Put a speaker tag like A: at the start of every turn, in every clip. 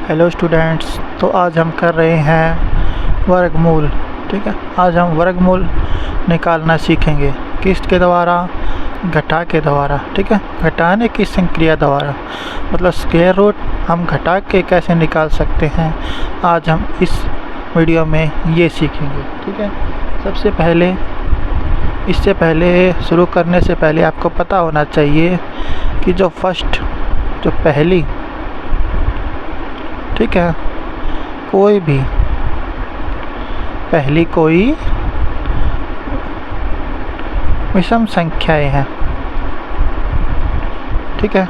A: Hello students, तो आज हम कर रहे हैं वर्गमूल। ठीक है, आज हम वर्गमूल निकालना सीखेंगे। किसके द्वारा? घटा के द्वारा। ठीक है, घटाने की संक्रिया द्वारा, मतलब स्क्वायर रूट हम घटा के कैसे निकाल सकते हैं, आज हम इस वीडियो में ये सीखेंगे। ठीक है, सबसे पहले इससे पहले शुरू करने से पहले आपको पता होना चाहिए कि जो पहली, ठीक है, कोई विषम संख्याएं हैं। ठीक है,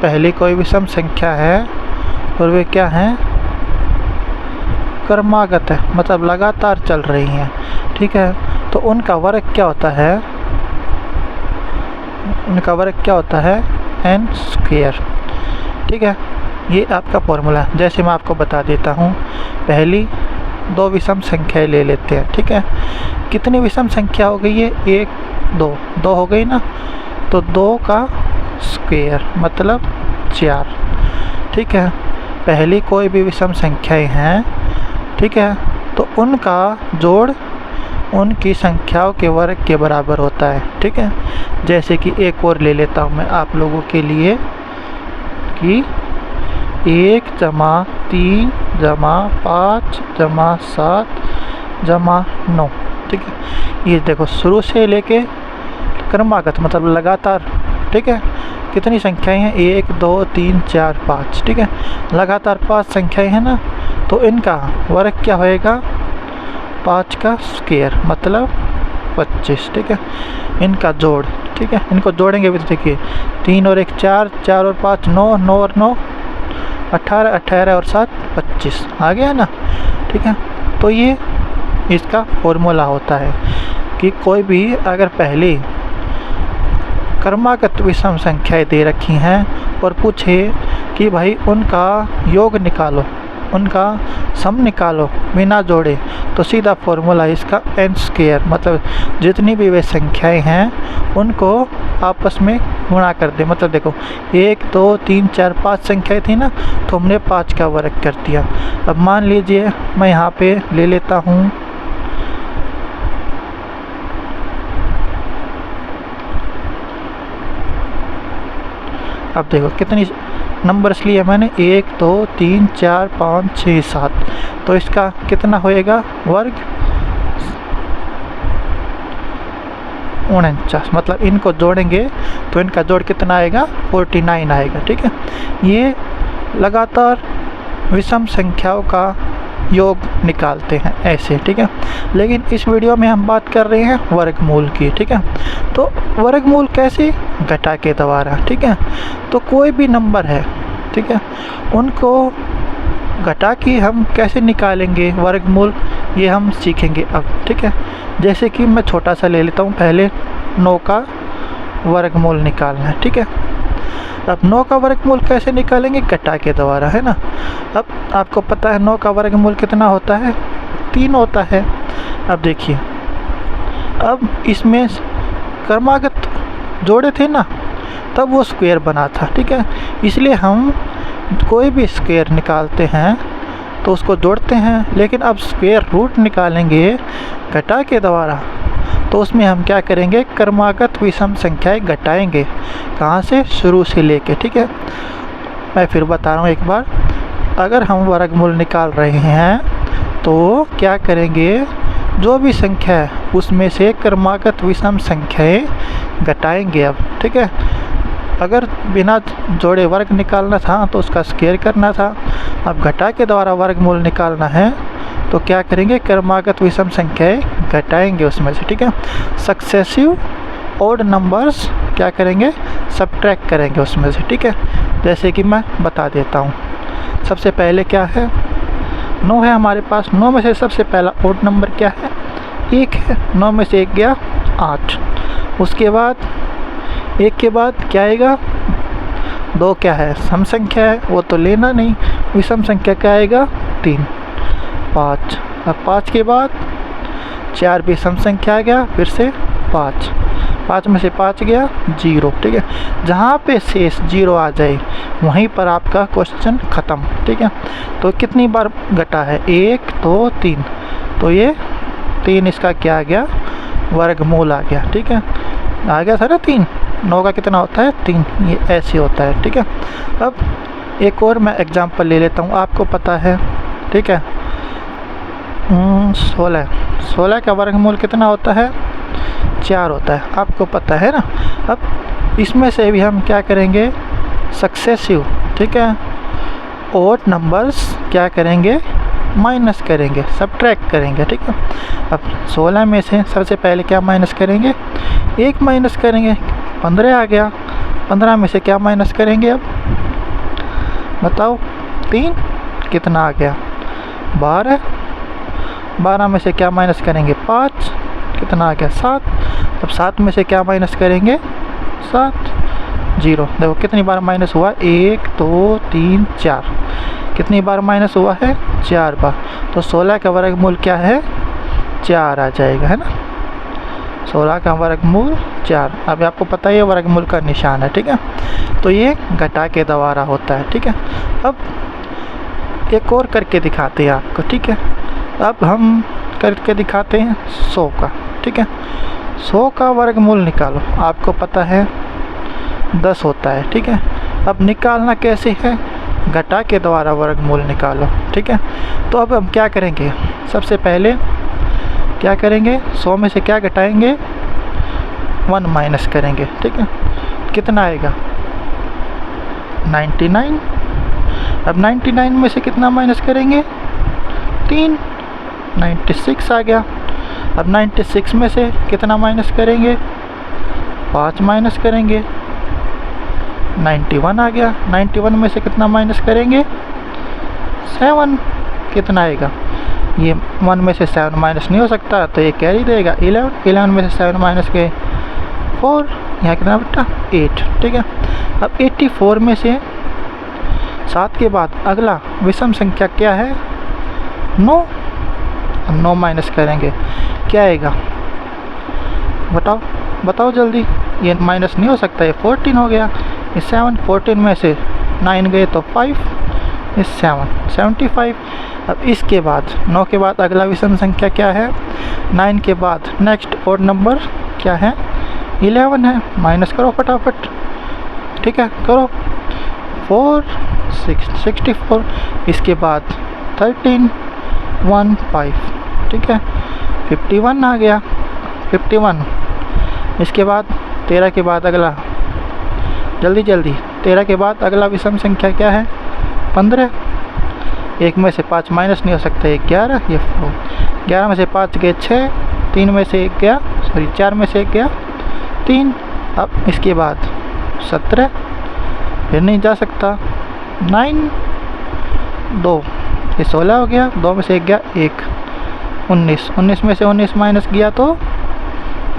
A: पहली कोई विषम संख्या है और वे क्या हैं? क्रमागत है, मतलब लगातार चल रही हैं। ठीक है, तो उनका वर्ग क्या होता है? n square. ठीक है, ये आपका फॉर्मूला है। जैसे मैं आपको बता देता हूँ, पहली दो विषम संख्याएं ले लेते हैं। ठीक है, कितनी विषम संख्या हो गई है? 1 2 हो गई ना, तो 2 का स्क्वायर मतलब 4। ठीक है, पहली कोई भी विषम संख्याएं हैं, ठीक है, तो उनका जोड़ उनकी संख्याओं के वर्ग के बराबर होता है। ठीक है, जैसे कि एक और ले लेता हूँ मैं आप लोगों के लिए कि 1 + 3 + 5 + 7 + 9। ठीक है, ये देखो शुरू से लेके क्रमागत मतलब लगातार। ठीक है, कितनी संख्याएं हैं? 1 2 3 4 5। ठीक है, लगातार 5 संख्याएं हैं ना, तो इनका वर्ग क्या होएगा? 5 का स्क्वायर मतलब 25। ठीक है, इनका जोड़, ठीक है, इनको जोड़ेंगे भी तो देखिए 3 और 1 4, 4 और 5 9, 9 और 9 18, 18 और 7 25 आ गया ना। ठीक है, तो ये इसका फॉर्मूला होता है कि कोई भी अगर पहली क्रमागत विषम संख्याएं दे रखी हैं और पूछे कि भाई उनका योग निकालो, उनका सम निकालो बिना जोड़े, तो सीधा फॉर्मूला इसका n स्क्वायर, मतलब जितनी भी वे संख्याएं हैं उनको आपस में गुणा कर दे। मतलब देखो 1 2 3 4 5 संख्याएं थी ना, तो हमने 5 का वर्ग कर दिया। अब मान लीजिए मैं यहाँ पे ले लेता हूँ अब देखो कितनी नंबर्स लिए मैंने, 1 2 3 4 5 6 7, तो इसका कितना होएगा वर्ग? 49। मतलब इनको जोड़ेंगे तो इनका जोड़ कितना आएगा? 49 आएगा। ठीक है, ये लगातार विषम संख्याओं का योग निकालते हैं ऐसे। ठीक है, लेकिन इस वीडियो में हम बात कर रहे हैं वर्गमूल की। ठीक है, तो वर्गमूल कैसे? घटा के द्वारा। ठीक है, तो कोई भी नंबर है, ठीक है, उनको घटा के हम कैसे निकालेंगे वर्गमूल, ये हम सीखेंगे अब। ठीक है, जैसे कि मैं छोटा सा ले लेता हूँ, पहले 9 का वर्गमूल निकालना है। ठीक है, अब 9 का वर्गमूल कैसे निकालेंगे? घटा के द्वारा, है ना। अब आपको पता है 9 का वर्गमूल कितना होता है? 3 होता है। अब देखिए, अब इसमें क्रमागत जोड़े थे ना, तब वो स्क्वायर बना था। ठीक है, इसलिए हम कोई भी स्क्वायर निकालते हैं तो उसको जोड़ते हैं, लेकिन अब स्क्वायर रूट निकालेंगे घटा के द्वारा, तो उसमें हम क्या करेंगे? क्रमागत विषम संख्याएं घटाएंगे। कहाँ से? शुरू से लेके। ठीक है, मैं फिर बता रहा हूँ एक बार, अगर हम वर्गमूल निकाल रहे हैं तो क्या करेंगे? जो भी संख्या है उसमें से क्रमागत विषम संख्याएं घटाएंगे अब। ठीक है, अगर बिना जोड़े वर्ग निकालना था तो उसका स्क्वायर करना था, अब घटा के द्वारा वर्गमूल निकालना है तो क्या करेंगे? क्रमागत विषम संख्याएं घटाएंगे उसमें से। ठीक है, सक्सेसिव ऑड नंबर्स क्या करेंगे? सब्ट्रैक्ट करेंगे उसमें से। ठीक है, जैसे कि मैं बता देता हूँ, सबसे पहले क्या है? 9 है हमारे पास। 9 में से सबसे पहला ऑड नंबर क्या है? 1 है। 9 में से 1 गया 8। उसके बाद 1 के बाद क्या आएगा? 2 क्या है? सम संख्या है, वो तो लेना नहीं। विषम संख्या क्या आएगा? 3 5। अब 5 के बाद 4 भी सम संख्या आ गया, फिर से 5। 5 में से 5 गया 0, ठीक है। जहाँ पे शेष 0 आ जाए वहीं पर आपका क्वेश्चन ख़त्म, ठीक है। तो कितनी बार घटा है, 1 2 3, तो ये 3 इसका क्या आ गया, वर्गमूल आ गया, ठीक है। आ गया था ना 3, 9 का कितना होता है 3, ये ऐसे होता है, ठीक है। अब एक और मैं एग्जांपल ले लेता हूँ, आपको पता है, ठीक है। 16 का वर्गमूल कितना होता है, 4 होता है, आपको पता है ना। अब इसमें से भी हम क्या करेंगे, सक्सेसिव, ठीक है, ओड नंबर्स क्या करेंगे, माइनस करेंगे, सब्ट्रैक्ट करेंगे, ठीक है। अब 16 में से सबसे पहले क्या माइनस करेंगे, 1 माइनस करेंगे, 15 आ गया। 15 में से क्या माइनस करेंगे, अब बताओ, 3 कितना आ गया, 12। 12 में से क्या माइनस करेंगे, 5 कितना आ गया, 7। अब 7 में से क्या माइनस करेंगे, 7, 0। देखो कितनी बार माइनस हुआ, 1 2 3 4, कितनी बार माइनस हुआ है, 4 बार। तो 16 का वर्गमूल क्या है, 4 आ जाएगा, है ना। 16 का वर्गमूल 4। अभी आपको पता है ये वर्गमूल का निशान है, ठीक है। तो ये घटा के द्वारा होता है, ठीक है। अब एक और करके दिखाते हैं आपको, ठीक है। अब हम करके दिखाते हैं 100 का, ठीक है। 100 का वर्गमूल निकालो, आपको पता है 10 होता है, ठीक है। अब निकालना कैसे है, घटा के द्वारा वर्गमूल निकालो, ठीक है। तो अब हम क्या करेंगे, सबसे पहले क्या करेंगे, 100 में से क्या घटाएंगे, 1 माइनस करेंगे, ठीक है। कितना आएगा, 99। अब 99 में से कितना माइनस करेंगे, 3, 96 आ गया। अब 96 में से कितना माइनस करेंगे, 5 माइनस करेंगे, 91 आ गया। 91 में से कितना माइनस करेंगे, 7, कितना आएगा, ये 1 में से 7 माइनस नहीं हो सकता, तो ये कैरी देगा 11। 11 में से 7 माइनस के 4, यहाँ कितना बेटा, 8, ठीक है। अब 84 में से 7 के बाद अगला विषम संख्या क्या है, 9। हम 9 माइनस करेंगे, क्या आएगा, बताओ बताओ जल्दी, ये माइनस नहीं हो सकता, ये 14 हो गया। ये 7, 14 में से 9 गए तो 5, ये 7, 75। अब इसके बाद 9 के बाद अगला विषम संख्या क्या है, 9 के बाद नेक्स्ट ओड नंबर क्या है, 11 है। माइनस करो फटाफट, ठीक है, करो, 4 6 64। इसके बाद 13 1 5, ठीक है, 51 आ गया, 51। इसके बाद 13 के बाद अगला, जल्दी जल्दी, 13 के बाद अगला विषम संख्या क्या है, 15। 1 में से 5 माइनस नहीं हो सकता, 11, ये 4। 11 में से 5 गए 6, 3 में से 1 गया, सॉरी 4 में से 1 गया 3। अब इसके बाद 17, फिर नहीं जा सकता, 9 2, ये 16 हो गया। 2 में से 1 गया 1, 19। 19 में से 19 माइनस गया तो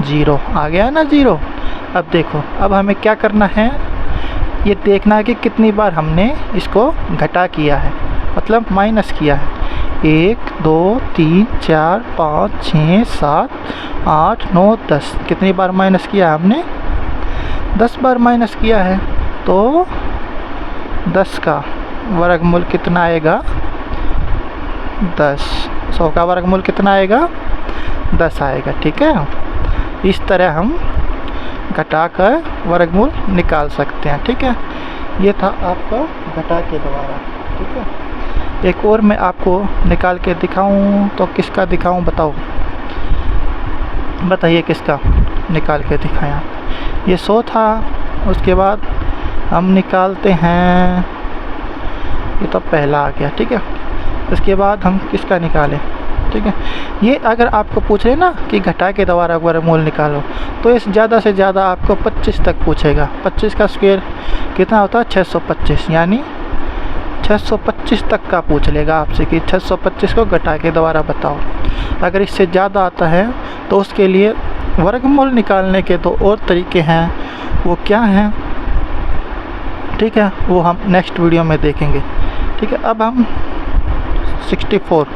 A: 0 आ गया ना, 0। अब देखो, अब हमें क्या करना है, ये देखना है कि कितनी बार हमने इसको घटा किया है, मतलब माइनस किया है। 1 2 3 4 5 6 7 8 9 10, कितनी बार माइनस किया हमने, 10 बार माइनस किया है। तो 10 का वर्गमूल कितना आएगा, 10। 100 का वर्गमूल कितना आएगा, 10 आएगा, ठीक है। इस तरह हम घटाकर वर्गमूल निकाल सकते हैं, ठीक है। ये था आपका घटा के द्वारा, ठीक है। एक और मैं आपको निकाल के दिखाऊं तो किसका दिखाऊं, बताओ, बताइए किसका निकाल के दिखाया। ये 100 था, उसके बाद हम निकालते हैं, ये तो पहला आ गया, ठीक है। इसके बाद हम किसका निकालें, ठीक है। ये अगर आपको पूछ रहे ना कि घटा के द्वारा वर्गमूल निकालो, तो इस ज़्यादा से ज़्यादा आपको 25 तक पूछेगा। 25 का स्क्वायर कितना होता है, 625, यानी 625 तक का पूछ लेगा आपसे कि 625 को घटा के द्वारा बताओ। अगर इससे ज़्यादा आता है तो उसके लिए वर्गमूल निकालने के 2 और तरीके हैं, वो क्या हैं, ठीक है, वो हम नेक्स्ट वीडियो में देखेंगे, ठीक है। अब हम 64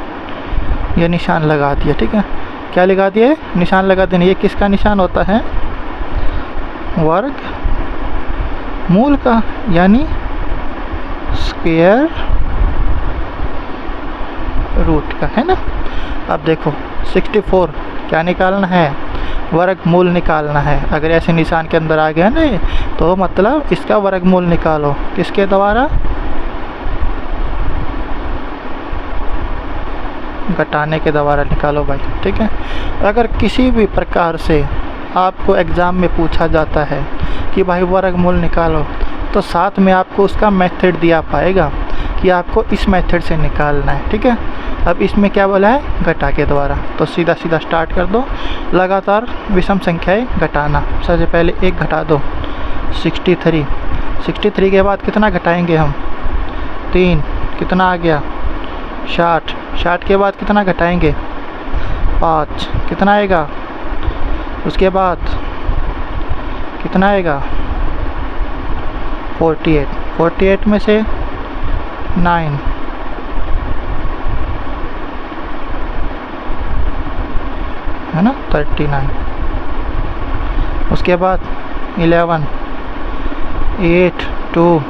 A: ये निशान लगा दिया, ठीक है। क्या लगा दिए, निशान लगा देना। ये किसका निशान होता है, वर्ग मूल का, यानी स्क्वायर रूट का, है ना। अब देखो 64 क्या निकालना है, वर्गमूल निकालना है। अगर ऐसे निशान के अंदर आ गया ना तो मतलब इसका वर्गमूल निकालो, किसके द्वारा, घटाने के द्वारा निकालो भाई, ठीक है। अगर किसी भी प्रकार से आपको एग्ज़ाम में पूछा जाता है कि भाई वर्गमूल निकालो, तो साथ में आपको उसका मेथड दिया पाएगा कि आपको इस मेथड से निकालना है, ठीक है। अब इसमें क्या बोला है, घटा के द्वारा। तो सीधा सीधा स्टार्ट कर दो, लगातार विषम संख्याएं घटाना। सबसे पहले 1 घटा दो, 63। 63 के बाद कितना घटाएंगे हम, 3, कितना आ गया 60। 60 के बाद कितना घटाएंगे, 5, कितना आएगा। उसके बाद कितना आएगा, 48। 48 में से 9, है ना, 39। उसके बाद 11, 8, 2।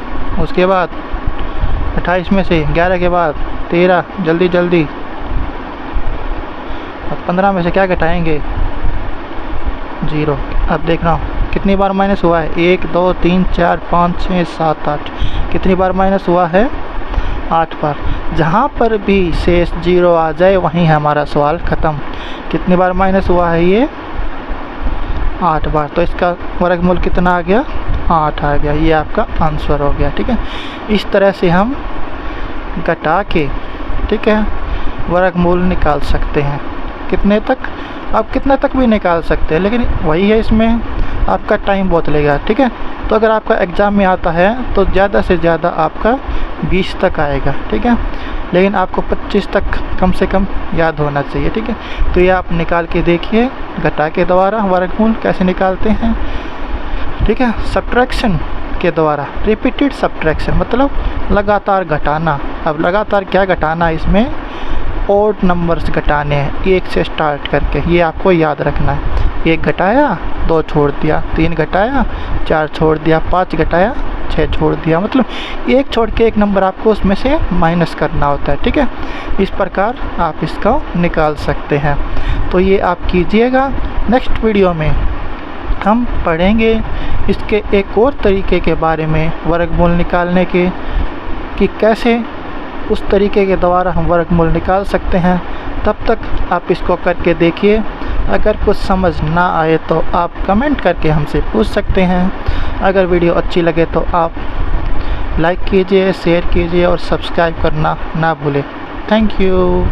A: उसके बाद 28 में से 11 के बाद 13, जल्दी जल्दी। अब 15 में से क्या घटाएंगे, 0। अब देखना कितनी बार माइनस हुआ है, 1, 2, 3, 4, 5, 6, 7, 8। कितनी बार माइनस हुआ है, 8 बार। जहाँ पर भी शेष 0 आ जाए वहीं हमारा सवाल ख़त्म। कितनी बार माइनस हुआ है ये, 8 बार। तो इसका वर्गमूल कितना आ गया, 8 आ गया। ये आपका आंसर हो गया, ठीक है। इस तरह से हम घटा के, ठीक है, वर्गमूल निकाल सकते हैं। कितने तक, आप कितने तक भी निकाल सकते हैं, लेकिन वही है, इसमें आपका टाइम बहुत लगेगा, ठीक है। तो अगर आपका एग्ज़ाम में आता है तो ज़्यादा से ज़्यादा आपका 20 तक आएगा, ठीक है, लेकिन आपको 25 तक कम से कम याद होना चाहिए, ठीक है। तो ये आप निकाल के देखिए, घटा के द्वारा वर्गमूल कैसे निकालते हैं, ठीक है। सब्ट्रैक्शन के द्वारा, रिपीटेड सब्ट्रैक्शन मतलब लगातार घटाना। अब लगातार क्या घटाना, इसमें ओड नंबर्स घटाने हैं 1 से स्टार्ट करके, ये आपको याद रखना है। 1 घटाया, 2 छोड़ दिया, 3 घटाया, 4 छोड़ दिया, 5 घटाया, 6 छोड़ दिया, मतलब 1 छोड़ के 1 नंबर आपको उसमें से माइनस करना होता है, ठीक है। इस प्रकार आप इसको निकाल सकते हैं। तो ये आप कीजिएगा। नेक्स्ट वीडियो में हम पढ़ेंगे इसके एक और तरीके के बारे में, वर्गमूल निकालने के, कि कैसे उस तरीके के द्वारा हम वर्गमूल निकाल सकते हैं। तब तक आप इसको करके देखिए। अगर कुछ समझ ना आए तो आप कमेंट करके हमसे पूछ सकते हैं। अगर वीडियो अच्छी लगे तो आप लाइक कीजिए, शेयर कीजिए और सब्सक्राइब करना ना भूलें। Thank you.